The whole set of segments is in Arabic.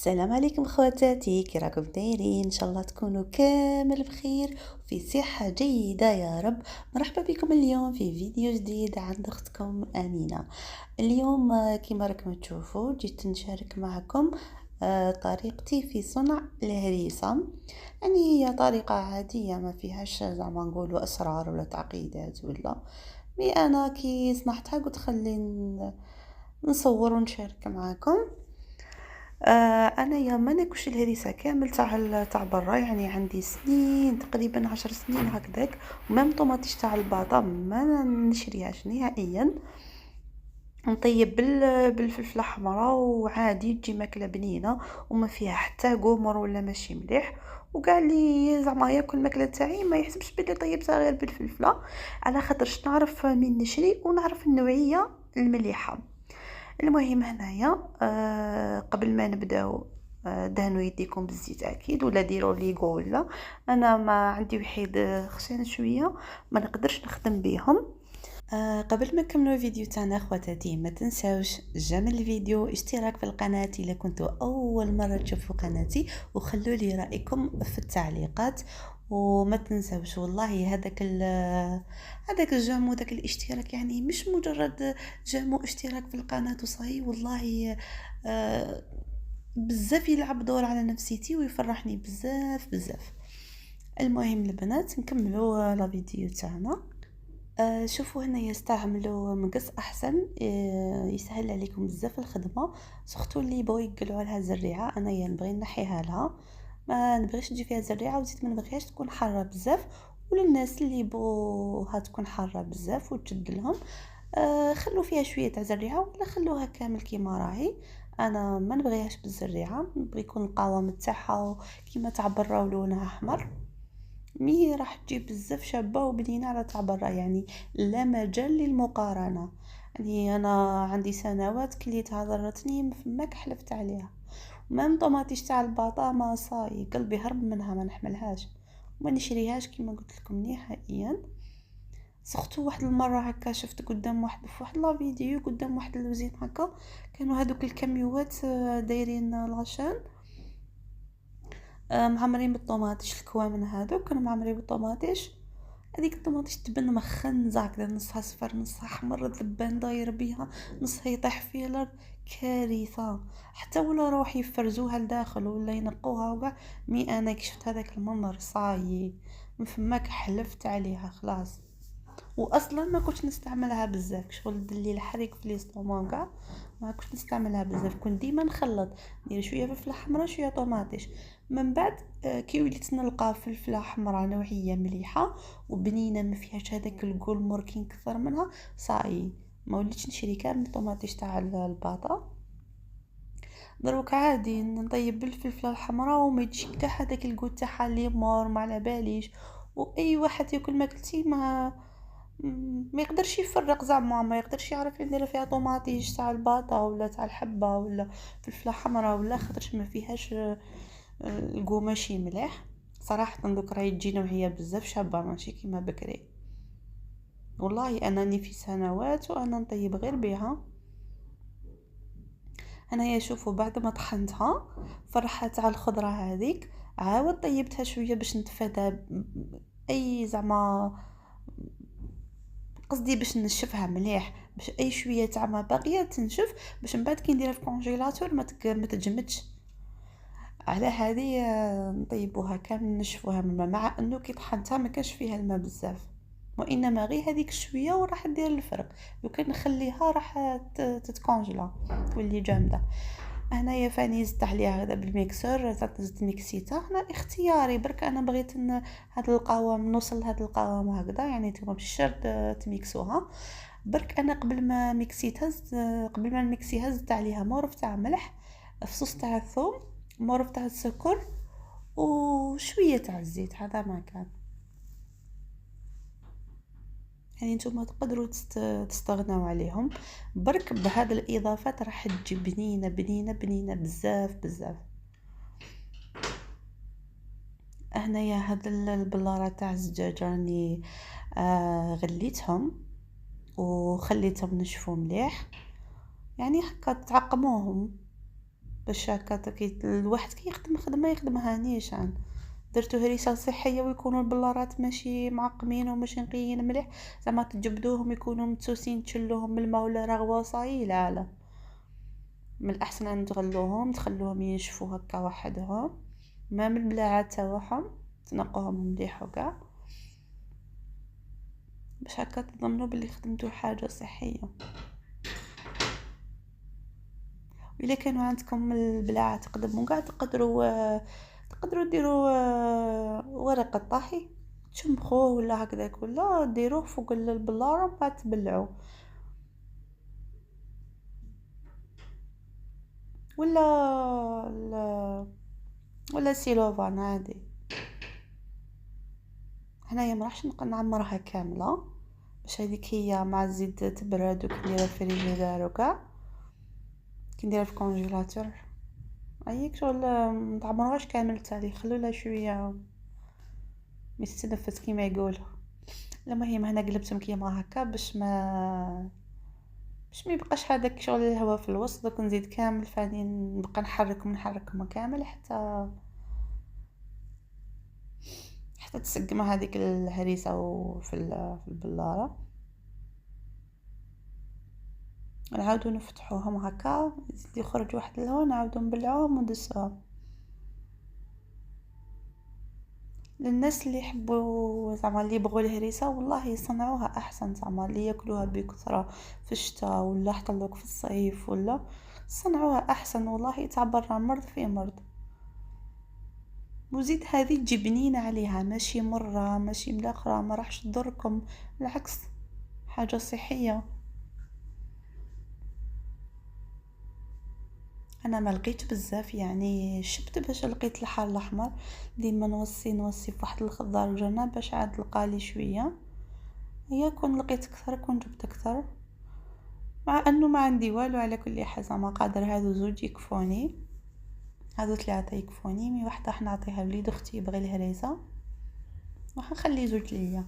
السلام عليكم خواتاتي، كي راكم دايرين؟ ان شاء الله تكونوا كامل بخير وفي صحة جيدة يا رب. مرحبا بكم اليوم في فيديو جديد عند اختكم امينة. اليوم كما راكم تشوفوا جيت نشارك معكم طريقتي في صنع الهريسة. يعني هي طريقة عادية ما فيهاش زعما نقولوا اسرار ولا تعقيدات ولا مي انا كي صنعتها قلت خلي نصور ونشارك معكم. انايا ما ناكلش الهريسه كامل تاع برا، يعني عندي سنين تقريبا 10 سنين هكذاك، ومام طوماطيش تاع الباطا ما نشريهاش نهائيا. نطيب بالفلفله حمراء وعادي تجي ماكله بنينه وما فيها حتى قمر ولا ماشي مليح. وقال لي زعما ياكل الماكله تاعي ما يحسبش بلي طيبتها غير بالفلفله، على خاطرش نعرف من نشري ونعرف النوعيه المليحه. المهم هنايا قبل ما نبداو دهنوا يديكم بالزيت اكيد ولا ديروا ليغو ولا. انا ما عندي وحيد خشن شويه ما نقدرش نخدم بيهم. قبل ما نكملوا الفيديو تاعنا خواتاتي ما تنساوش جمل الفيديو، اشتراك في القناه اذا كنتوا اول مره تشوفوا قناتي، وخلوا لي رايكم في التعليقات. وما تنساوش والله هذاك الجيم وداك الاشتراك، يعني مش مجرد جيم واشتراك في القناه وصاي، والله آه بزاف يلعب دور على نفسيتي ويفرحني بزاف بزاف. المهم البنات نكملوا لا فيديو تاعنا. شوفوا هنا يستعملوا مقص احسن، يسهل عليكم بزاف الخدمه. سختو اللي بغاو يقلعوا لها زريعه، انايا نبغي نحيها لها، ما نبغيش تجي فيها زريعه وزيد ما نبغيهاش تكون حاره بزاف. وللناس اللي بوها تكون حاره بزاف وتشد لهم خلوا فيها شويه تاع زريعه ولا خلوها كامل كيما راهي. انا ما نبغيهاش بالزريعه، نبغي يكون القوام تاعها كيما تاع برا ولونها احمر. مي راح تجيب بزاف شابة وبنينة على تاع برا، يعني لا مجال للمقارنة. يعني انا عندي سنوات كليتها ضرتني مفماك حلفت عليها. مام طوماطيش تاع الباطا ما صاي قلبي هرب منها ما نحملهاش وما نشريهاش كيما قلت لكم نهائيا. سختو واحد المره هكا شفت قدام واحد في واحد لا فيديو قدام واحد اللوزين هكا، كانوا هذوك الكاميوات دايرين لاشين معمرين بالطوماطيش، الكوامن هذوك كانوا معمرين بالطوماطيش. هذيك الطوماطيش تبن مخنزه هكذا، نصها صفر نصها احمر ذبان داير بيها، نصها يطيح فيه الارض. كارثه، حتى ولا روح يفرزوها لداخل ولا ينقوها وكاع. مي انا كي شفت هذاك المنظر صايي من فماك حلفت عليها خلاص. واصلا ما كنتش نستعملها بزاف، شغل دليل الحريق في ليستومون كاع ما كنتش نستعملها بزاف، كنت ديما نخلط ندير شويه فلفله حمراء شويه طوماطيش. من بعد كي وليت نلقى فلفله حمراء نوعيه مليحه وبنينه ما فيهاش هذاك القول كي نكثر منها صاي، ما وليتش نشري كامل الطوماطيش تاع الباطا. دروك عادي نطيب بالفلفله الحمراء وما يجيش كاع هذاك القول تاعها اللي مور ما على باليش. واي واحد ياكل ماكلتي ما يقدرش يفرق، زعما ما يقدرش يعرف يدير فيها طوماطيش تاع الباطا ولا تاع الحبه ولا فلفله حمراء ولا، خاطرش ما فيهاش القو ماشي مليح. صراحه دوك راهي تجي نوعيه بزاف شابه ماشي كيما بكري. والله انني في سنوات وانا نطيب غير بها. انايا شوفوا بعد ما طحنتها فرحه تاع الخضره هذيك عاود طيبتها شويه باش نتفادى اي زعما، قصدي باش نشفها مليح باش اي شويه تاع ما باقيه تنشف، باش من بعد كي نديرها في الكونجيلاتور ما تجمدش. على هذه نطيبوها كامل نشفوها من الماء، مع انه كي طحنتها ما كانش فيها الماء بزاف وانما غير هذيك شويه وراح دير الفرق. لو كان نخليها راح تتكونجلا تولي جامده. هنايا فاني زدت عليها هذا بالميكسور، زدت ميكسيتها هنا اختياري برك، انا بغيت هذا القوام نوصل لهذا القوام هكذا، يعني نتوما مش شرط تميكسوها برك. انا قبل ما ميكسيتها قبل ما نميكسيها زدت عليها مورف تاع ملح، فصوص تاع الثوم، مورف تاع السكر وشويه تاع الزيت، هذا ما كان. يعني نتوما تقدروا تستغناو عليهم برك بهذه الاضافات راح تجي بنينه بنينه بنينه بزاف بزاف. هنايا هاد البلاره تاع الزجاج راني غليتهم وخليتهم نشفوا مليح، يعني هكا تعقموهم باش هكا الواحد كيخدم خدمه يخدمها نيشان. درتو هريسه صحيه ويكونوا البلارات ماشي معقمين وماشي نقيين مليح، زعما تجبدوهم يكونوا متسوسين تشلوهم من الماء ولا رغوه صاي، لا لا، من الاحسن ان تغلوهم تخلوهم ينشفوا هكا وحدهم، ما من البلاعات تاعهم تنقوهم مليح وكاع، باش هكا تضمنوا باللي خدمتوا حاجه صحيه. الا كانوا عندكم البلاعه تقدموا كاع تقدروا ديروا ورق الطاحي تشمخوه ولا هكذاك، ولا ديروه فوق البلاره وبعد تبلعوا، ولا ولا سيلوفان عادي. هنايا ما راحش نعمرها كامله باش هذيك هي مع الزيت تبرد وكنديرها في الفريجيدار وكاع، كنديرها في الكونجيلاتور اييك شغل ما تعمروهاش كامل تالي، خلو لها شويه تتنفس كيما يقولوا. المهم هنا قلبت مكيمه هكا باش ما يبقاش هذاك شغل الهواء في الوسط، دوك نزيد كامل فاني نبقى نحركهم كامل حتى تسقم هذيك الهريسه وفي البلاره. نعاودو نفتحوهم هكا يزيد يخرج واحد الهواء، نعاودو نبلعوهم وندسوهم. للناس اللي يحبوا زعما اللي يبغوا الهريسه والله يصنعوها احسن، زعما اللي ياكلوها بكثره في الشتاء ولا حتى لوك في الصيف، ولا صنعوها احسن والله تعبر عن مرض في مرض. وزيد هذه تجي عليها، ماشي مره ماشي ملاخره، ما راحش تضركم، بالعكس حاجه صحيه. انا ما لقيت بزاف يعني، شبت باش لقيت الحار الاحمر، ديما نوصي في واحد الخضار الجنة باش عاد لقالي شويه، هي كون لقيت اكثر كون جبت اكثر، مع انه ما عندي والو. على كل حال زعما قادر هادو زوج يكفوني، هادو 3 يكفوني، مي وحده حنعطيها لوليد اختي يبغي الهريسه وحنخلي زوج ليا.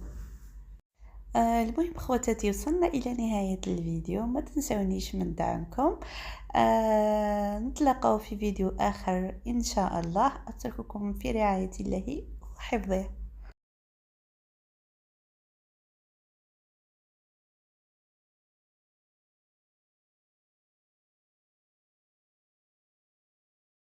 المهم خواتاتي وصلنا الى نهايه الفيديو، ما تنسونيش من دعمكم. نتلاقاو في فيديو اخر ان شاء الله، اترككم في رعايه الله وحفظه.